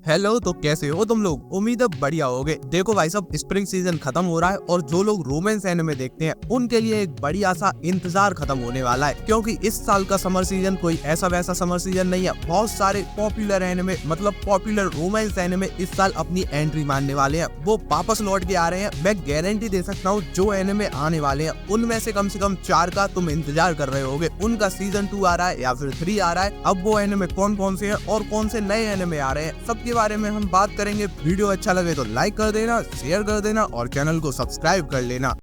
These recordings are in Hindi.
हेलो, तो कैसे हो तुम लोग। उम्मीद है बढ़िया होगे। देखो भाई साहब, स्प्रिंग सीजन खत्म हो रहा है और जो लोग रोमांस एनिमे देखते हैं उनके लिए एक बढ़िया सा इंतजार खत्म होने वाला है, क्योंकि इस साल का समर सीजन कोई ऐसा वैसा समर सीजन नहीं है। बहुत सारे पॉपुलर एनिमे मतलब पॉपुलर रोमांस एनिमे इस साल अपनी एंट्री मारने वाले हैं। वो वापस लौट के आ रहे हैं। मैं गारंटी दे सकता हूँ जो एनिमे आने वाले हैं उनमें से कम 4 का तुम इंतजार कर रहे होगे। उनका सीजन 2 आ रहा है या फिर 3 आ रहा है। अब वो एनिमे कौन कौन से हैं और कौन से नए एनिमे आ रहे हैं, सबके बारे में हम बात करेंगे। वीडियो अच्छा लगे तो लाइक कर देना, शेयर कर देना और चैनल को सब्सक्राइब कर लेना।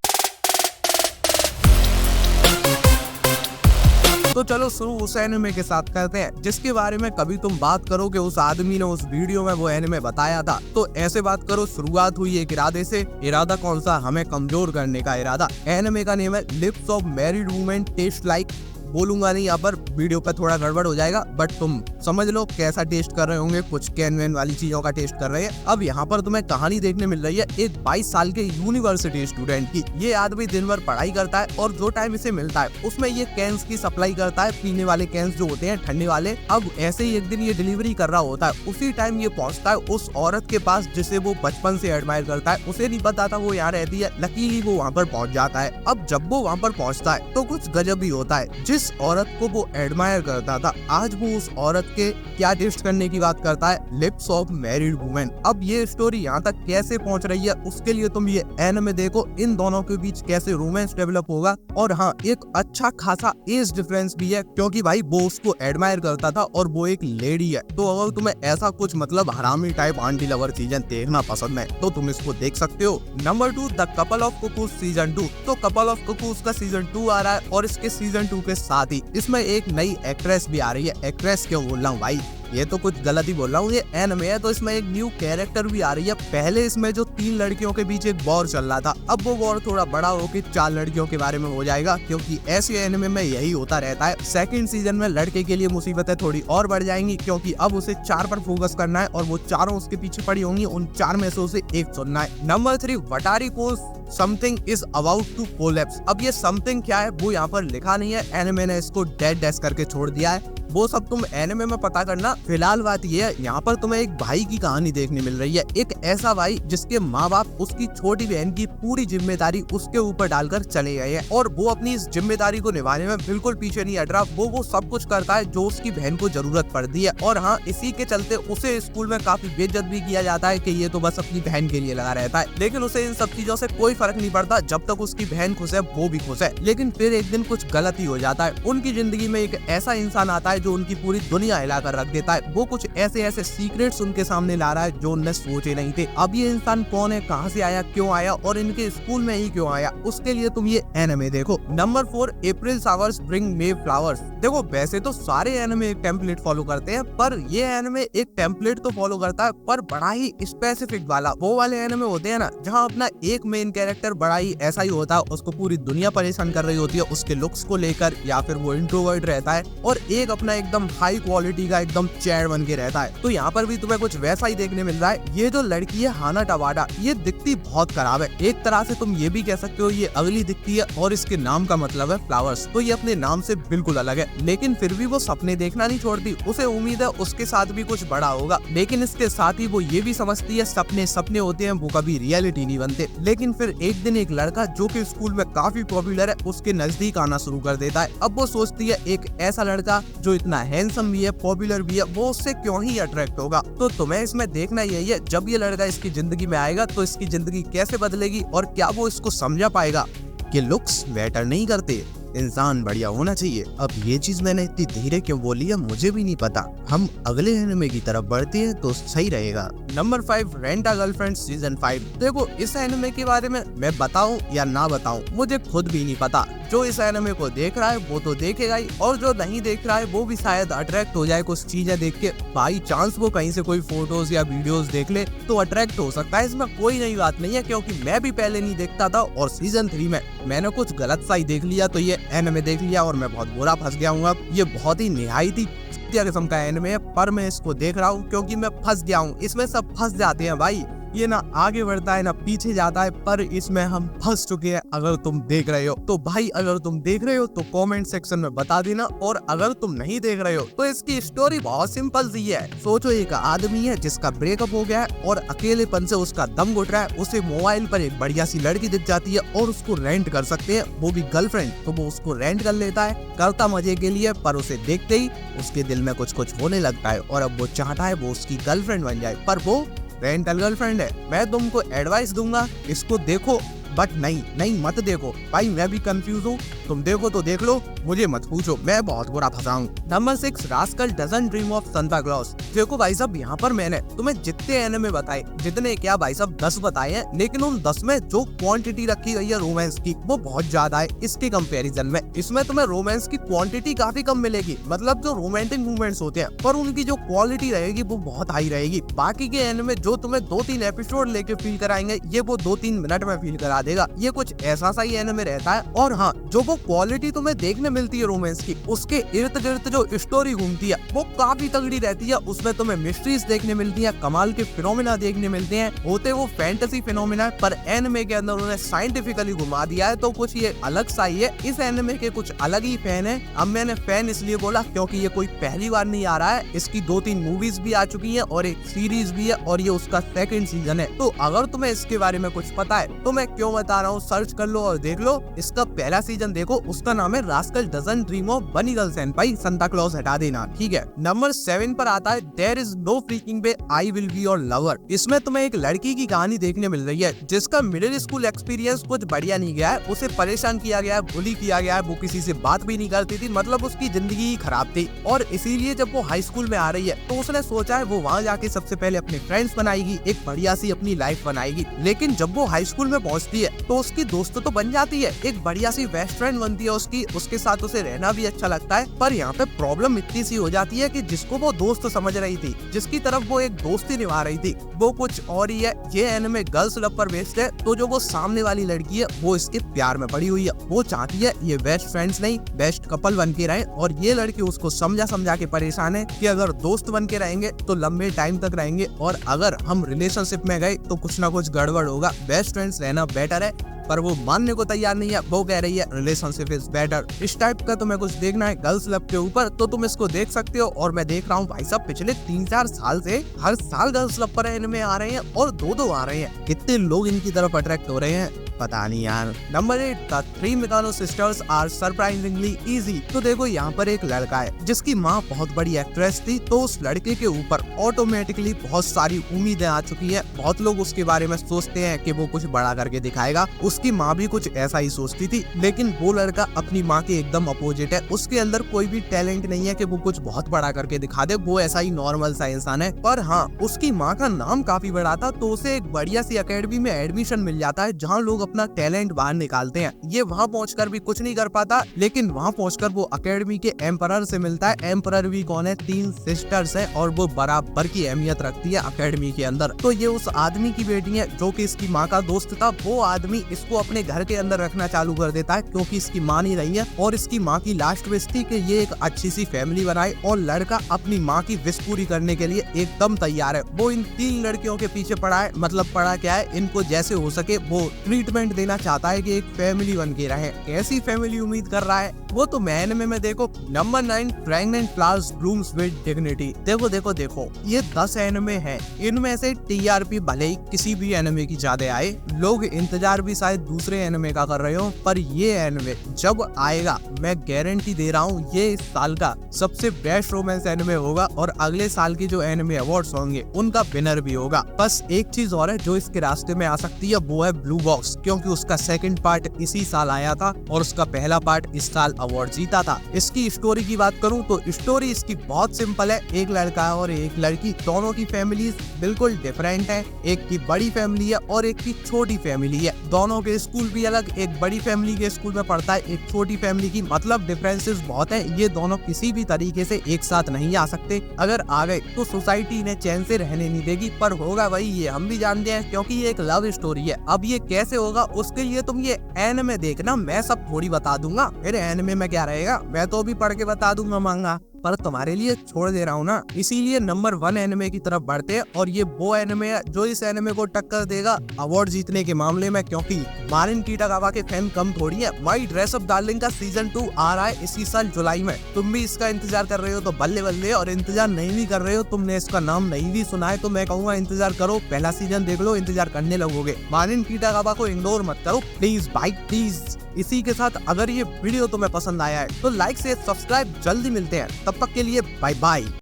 तो चलो शुरू उस एनिमे के साथ करते हैं जिसके बारे में कभी तुम बात करो कि उस आदमी ने उस वीडियो में वो एनिमे बताया था। तो ऐसे बात करो, शुरुआत हुई एक इरादे से। इरादा कौन सा? हमें कमजोर करने का इरादा। एनिमे का नेम है lips of married women taste like. बोलूंगा नहीं यहाँ पर, वीडियो पर थोड़ा गड़बड़ हो जाएगा, बट तुम समझ लो कैसा टेस्ट कर रहे होंगे। कुछ कैन वैन वाली चीजों का टेस्ट कर रहे हैं। अब यहाँ पर तुम्हें कहानी देखने मिल रही है एक 22 साल के यूनिवर्सिटी स्टूडेंट की। ये आदमी दिन भर पढ़ाई करता है और जो टाइम इसे मिलता है उसमें ये कैंस की सप्लाई करता है, पीने वाले कैंस जो होते हैं ठंडे वाले। अब ऐसे ही एक दिन ये डिलीवरी कर रहा होता है। उसी टाइम ये पहुंचता है उस औरत के पास जिसे वो बचपन से एडमायर करता है। उसे नहीं पता था वो यहाँ रहती है। लकीली वो वहाँ पर पहुंच जाता है। अब जब वो वहाँ पर पहुंचता है तो कुछ गजब ही होता है। जिस औरत को वो एडमायर करता था, आज वो उस औरत के क्या टेस्ट करने की बात करता है? Lips of married women. अब ये स्टोरी यहाँ तक कैसे पहुंच रही है उसके लिए तुम ये एनिमे देखो। इन दोनों के बीच कैसे रोमांस डेवलप होगा। और हाँ, एक अच्छा खासा एज डिफरेंस भी है, क्योंकि भाई वो उसको एडमायर करता था और वो एक लेडी है। तो अगर तुम्हें ऐसा कुछ मतलब हरामी टाइप आंटी लवर सीजन देखना पसंद है तो तुम इसको देख सकते हो। Number 2, the couple of cuckoos season 2। तो कपल ऑफ कुकूज का सीजन 2 आ रहा है और इसके सीजन 2 के साथ ही इसमें एक नई एक्ट्रेस भी आ रही है। एक्ट्रेस क्यों बोल रहा हूँ भाई, ये तो कुछ गलत ही बोल रहा हूँ। ये एनिमे है तो इसमें एक न्यू कैरेक्टर भी आ रही है। पहले इसमें जो 3 लड़कियों के बीच एक वॉर चल रहा था, अब वो वॉर थोड़ा बड़ा होकर 4 लड़कियों के बारे में हो जाएगा, क्योंकि ऐसे एनिमे में यही होता रहता है। सेकंड सीजन में लड़के के लिए मुसीबतें थोड़ी और बढ़ जाएंगी, क्योंकि अब उसे 4 पर फोकस करना है और वो चारों उसके पीछे पड़ी होंगी। उन 4 में से उसे एक चुनना है। नंबर 3, वटारी कोस something is about to collapse. अब ये समथिंग क्या है वो यहाँ पर लिखा नहीं है। एनिमे ने इसको डेड डैश करके छोड़ दिया है। वो सब तुम एनिमे में पता करना। फिलहाल बात ये है, यहाँ पर तुम्हें एक भाई की कहानी देखने मिल रही है। एक ऐसा भाई जिसके माँ बाप उसकी छोटी बहन की पूरी जिम्मेदारी उसके ऊपर डालकर चले गए हैं और वो अपनी इस जिम्मेदारी को निभाने में बिल्कुल पीछे नहीं हट रहा। वो सब कुछ करता है जो उसकी बहन को जरूरत पड़ती है। और हाँ, इसी के चलते उसे स्कूल में काफी बेइज्जत भी किया जाता है कि ये तो बस अपनी बहन के लिए लगा रहता है। लेकिन उसे इन सब चीजों से कोई फर्क नहीं पड़ता। जब तक उसकी बहन खुश है वो भी खुश है। लेकिन फिर एक दिन कुछ गलत ही हो जाता है। उनकी जिंदगी में एक ऐसा इंसान आता है जो उनकी पूरी दुनिया हिलाकर रख देता है। वो कुछ ऐसे सीक्रेट्स उनके सामने ला रहा है जो उनने सोचे नहीं थे। अब ये इंसान कौन है, कहां से आया, क्यों आया और इनके स्कूल में ही क्यों आया, उसके लिए तुम ये एनिमे देखो। नंबर 4, अप्रैल शावर्स ब्रिंग मे फ्लावर्स। देखो वैसे तो सारे एनिमे एक टेम्पलेट फॉलो करते हैं, पर ये एनिमे एक टेम्पलेट तो फॉलो करता है पर बड़ा ही स्पेसिफिक वाला। वो वाले एनिमे होते हैं ना जहाँ अपना एक मेन कैरेक्टर बड़ा ही ऐसा ही होता है, उसको पूरी दुनिया परेशान कर रही होती है उसके लुक्स को लेकर, या फिर वो इंट्रोवर्ट रहता है और एक अपना एकदम हाई क्वालिटी का एकदम चैड बन के रहता है। तो यहाँ पर भी तुम्हें कुछ वैसा ही देखने मिल रहा है। ये जो लड़की है हाना टवाडा, ये दिखती बहुत खराब है। एक तरह से तुम ये भी कह सकते हो ये अगली दिखती है और इसके नाम का मतलब है फ्लावर्स। तो ये अपने नाम से बिल्कुल अलग है, लेकिन फिर भी वो सपने देखना नहीं छोड़ती। उसे उम्मीद है उसके साथ भी कुछ बड़ा होगा, लेकिन इसके साथ ही वो ये भी समझती है सपने सपने होते हैं, वो कभी रियलिटी नहीं बनते। लेकिन फिर एक दिन एक लड़का जो कि स्कूल में काफी पॉपुलर है उसके नजदीक आना शुरू कर देता है। अब वो सोचती है एक ऐसा लड़का जो इतना हैंडसम भी है, पॉपुलर भी है, वो उससे क्यों ही अट्रैक्ट होगा। तो तुम्हें इसमें देखना यही है, जब ये लड़का इसकी जिंदगी में आएगा तो इसकी जिंदगी कैसे बदलेगी और क्या वो इसको समझा पाएगा कि लुक्स मैटर नहीं करते, इंसान बढ़िया होना चाहिए। अब ये चीज मैंने इतनी धीरे क्यों बोली है मुझे भी नहीं पता। हम अगले एनिमे की तरफ बढ़ते हैं तो सही रहेगा। Number 5, rent a girlfriend season 5। देखो इस एनिमे के बारे में मैं बताऊं या ना बताऊं मुझे खुद भी नहीं पता। जो इस एनिमे को देख रहा है वो तो देखेगा ही, और जो नहीं देख रहा है वो भी शायद अट्रैक्ट हो जाए कुछ चीजें देख के। बाई चांस वो कहीं से कोई फोटोज या वीडियोस देख ले तो अट्रैक्ट हो सकता है। इसमें कोई नई बात नहीं है, क्योंकि मैं भी पहले नहीं देखता था और सीजन 3 में मैंने कुछ गलत सा ही देख लिया तो ये एनिमे देख लिया और मैं बहुत बुरा फंस गया हूँ। अब ये बहुत ही निहायती किस्म का एनिमे है, पर मैं इसको देख रहा हूँ क्योंकि मैं फंस गया हूँ। इसमें सब फंस जाते हैं भाई। ये ना आगे बढ़ता है ना पीछे जाता है, पर इसमें हम फंस चुके हैं। अगर तुम देख रहे हो तो भाई, अगर तुम देख रहे हो तो कमेंट सेक्शन में बता देना, और अगर तुम नहीं देख रहे हो तो इसकी स्टोरी बहुत सिंपल सी है। सोचो एक आदमी है जिसका ब्रेकअप हो गया है और अकेलेपन से उसका दम घुट रहा है। उसे मोबाइल पर एक बढ़िया सी लड़की दिख जाती है और उसको रेंट कर सकते हैं, वो भी गर्लफ्रेंड। तो वो उसको रेंट कर लेता है, करता मजे के लिए, पर उसे देखते ही उसके दिल में कुछ कुछ होने लगता है और अब वो चाहता है वो उसकी गर्लफ्रेंड बन जाए, पर वो रेंटल गर्लफ्रेंड है। मैं तुमको एडवाइस दूंगा, इसको देखो, बट नहीं मत देखो भाई, मैं भी कंफ्यूज हूँ। तुम देखो तो देख लो, मुझे मत पूछो, मैं बहुत बुरा फंसा हूँ। Number 6, rascal doesn't dream of Santa Claus. देखो भाई साहब, यहाँ पर मैंने तुम्हें जितने एनिमे बताए, जितने क्या भाई साहब 10 बताए हैं, लेकिन उन 10 में जो क्वांटिटी रखी गई है रोमांस की, वो बहुत ज्यादा है इसके कंपैरिजन में। इसमें तुम्हें रोमांस की क्वांटिटी काफी कम मिलेगी, मतलब जो रोमांटिक मूवमेंट्स होते हैं, पर उनकी जो क्वालिटी रहेगी वो बहुत हाई रहेगी। बाकी के एनिमे जो तुम्हें 2-3 एपिसोड लेके फील कराएंगे, ये वो 2-3 मिनट में फील करा देगा। ये कुछ ऐसा सा ही एनिमे रहता है। और हाँ, जो वो क्वालिटी तुम्हें देखने मिलती है रोमांस की, उसके इर्द गिर्द जो स्टोरी घूमती है वो काफी तगड़ी रहती है। उसमें तुम्हें मिस्ट्रीज देखने मिलती है, कमाल के फिनोमेना देखने मिलते हैं। होते वो फैंटेसी फिनोमेना, पर एनिमे के अंदर उन्हें साइंटिफिकली घुमा दिया है, तो कुछ ये अलग सा ही है। इस एनिमे के कुछ अलग ही फैन है। अब मैंने फैन इसलिए बोला क्योंकि ये कोई पहली बार नहीं आ रहा है, इसकी 2-3 मूवीज भी आ चुकी है और एक सीरीज भी है, और ये उसका 2nd सीजन है। तो अगर तुम्हें इसके बारे में कुछ पता है तो मैं क्यों बता रहा हूँ, सर्च कर लो और देख लो। इसका पहला सीजन देखो, उसका नाम है rascal doesn't dream of bunny girl senpai. Santa Claus हटा देना, ठीक है। नंबर 7 पर आता है there is no freaking way I will be your lover. इसमें तुम्हें एक लड़की की कहानी देखने मिल रही है जिसका मिडिल स्कूल एक्सपीरियंस कुछ बढ़िया नहीं गया है। उसे परेशान किया गया है, बुली किया गया है, वो किसी से बात भी नहीं करती थी, मतलब उसकी जिंदगी ही खराब थी। और इसीलिए जब वो हाई स्कूल में आ रही है तो उसने सोचा है वो वहाँ जाके सबसे पहले अपने फ्रेंड्स बनाएगी, एक बढ़िया सी अपनी लाइफ बनाएगी। लेकिन जब वो हाई स्कूल में पहुंचती है तो उसकी दोस्त तो बन जाती है, एक बढ़िया सी बेस्ट फ्रेंड बनती है उसकी, उसके साथ उसे रहना भी अच्छा लगता है। पर यहाँ पे प्रॉब्लम इतनी सी हो जाती है कि जिसको वो दोस्त समझ रही थी, जिसकी तरफ वो एक दोस्ती निभा रही थी, वो कुछ और ही है। ये एनिमे गर्ल्स लव पर बेस्ड है, तो जो वो सामने वाली लड़की है वो इसके प्यार में पड़ी हुई है। वो चाहती है ये बेस्ट फ्रेंड्स नहीं बेस्ट कपल बन के रहे, और ये लड़की उसको समझा के परेशान है कि अगर दोस्त बन के रहेंगे तो लंबे टाइम तक रहेंगे, और अगर हम रिलेशनशिप में गए तो कुछ ना कुछ गड़बड़ होगा, बेस्ट फ्रेंड्स रहना बेटर है। पर वो मानने को तैयार नहीं है, वो कह रही है रिलेशनशिप इज बेटर। इस टाइप का तुम्हें कुछ देखना है गर्ल्स लव के ऊपर तो तुम इसको देख सकते हो। और मैं देख रहा हूँ भाई साहब पिछले 3-4 साल से हर साल गर्ल्स लव पर एनिमे आ रहे हैं, और 2-2 आ रहे हैं। कितने लोग इनकी तरफ अट्रैक्ट हो रहे हैं पता नहीं यार। Number 8, the 3 Mikano sisters are surprisingly easy. तो देखो यहाँ पर एक लड़का है जिसकी माँ बहुत बड़ी एक्ट्रेस थी, तो उस लड़के के ऊपर ऑटोमेटिकली बहुत सारी उम्मीदें आ चुकी है। बहुत लोग उसके बारे में सोचते हैं कि वो कुछ बड़ा करके दिखाएगा। उसकी माँ भी कुछ ऐसा ही सोचती थी, लेकिन वो लड़का अपनी माँ के एकदम अपोजिट है। उसके अंदर कोई भी टैलेंट नहीं है कि वो कुछ बहुत बड़ा करके दिखा दे, वो ऐसा ही नॉर्मल सा इंसान है। पर हाँ, उसकी माँ का नाम काफी बड़ा था, तो उसे एक बढ़िया सी अकेडमी में एडमिशन मिल जाता है जहाँ लोग अपना टैलेंट बाहर निकालते हैं। ये वहाँ पहुंचकर भी कुछ नहीं कर पाता, लेकिन वहाँ पहुंचकर वो अकेडमी के एम्परर से मिलता है। एम्परर भी कौन है? 3 सिस्टर्स हैं, और वो बराबर की अहमियत रखती है अकेडमी के अंदर। तो ये उस आदमी की बेटी है जो कि इसकी माँ का दोस्त था। वो आदमी इसको अपने घर के अंदर रखना चालू कर देता है क्योंकि इसकी माँ नहीं रही है, और इसकी माँ की लास्ट विश थी कि ये एक अच्छी सी फैमिली बनाए, और लड़का अपनी माँ की विश पूरी करने के लिए एकदम तैयार है। वो इन 3 लड़कियों के पीछे पड़ा है, मतलब पड़ा क्या है, इनको जैसे हो सके वो ट्रीटमेंट देना चाहता है कि एक फैमिली बन के रहे। कैसी फैमिली उम्मीद कर रहा है वो तो मैंने में देखो। Number 9, pregnant flowers blooms with dignity. देखो ये 10 एनिमे हैं, इनमें से टीआरपी भले ही किसी भी एनिमे की ज्यादा आए, लोग इंतजार भी शायद दूसरे एनिमे का कर रहे हो, पर ये एनिमे जब आएगा मैं गारंटी दे रहा हूँ ये इस साल का सबसे बेस्ट रोमांस एनिमे होगा, और अगले साल की जो एनिमे अवार्ड्स होंगे उनका विनर भी होगा। बस एक चीज और है जो इसके रास्ते में आ सकती है, वो है ब्लू बॉक्स, क्योंकि उसका 2nd पार्ट इसी साल आया था और उसका पहला पार्ट इस साल अवार्ड जीता था। इसकी स्टोरी की बात करूं तो स्टोरी इसकी बहुत सिंपल है। एक लड़का है और एक लड़की, दोनों की फैमिली बिल्कुल डिफरेंट है। एक की बड़ी फैमिली है और एक की छोटी फैमिली है। दोनों के स्कूल भी अलग, एक बड़ी फैमिली के स्कूल में पढ़ता है, एक छोटी फैमिली की, मतलब डिफरेंसेस बहुत है। ये दोनों किसी भी तरीके से एक साथ नहीं आ सकते, अगर आ गए तो सोसाइटी इन्हें चैन से रहने नहीं देगी। पर होगा भाई ये हम भी जानते हैं, क्योंकि ये एक लव स्टोरी है। अब ये कैसे होगा उसके लिए तुम ये एनिमे देखना, मैं सब थोड़ी बता दूंगा। फिर एनिमे में क्या रहेगा मैं तो भी पढ़ के बता दूंगा मांगा। पर तुम्हारे लिए छोड़ दे रहा हूँ ना। इसीलिए नंबर 1 एनिमे की तरफ बढ़ते हैं और ये वो एनिमे है जो इस एनिमे को टक्कर देगा अवार्ड जीतने के मामले में, क्योंकि मारिन किटागावा के फैन कम थोड़ी है। माय ड्रेस अप डार्लिंग का सीजन 2 आ रहा है इसी साल जुलाई में। तुम भी इसका इंतजार कर रहे हो तो बल्ले बल्ले, और इंतजार नहीं भी कर रहे हो, तुमने इसका नाम नहीं भी सुना है, तो मैं कहूँगा इंतजार करो, पहला सीजन देख लो, इंतजार करने लगोगे। मारिन किटागावा को इग्नोर मत करो प्लीज भाई प्लीज। इसी के साथ अगर ये वीडियो तुम्हें पसंद आया है तो लाइक से सब्सक्राइब, जल्दी मिलते हैं, तब तक के लिए बाय बाय।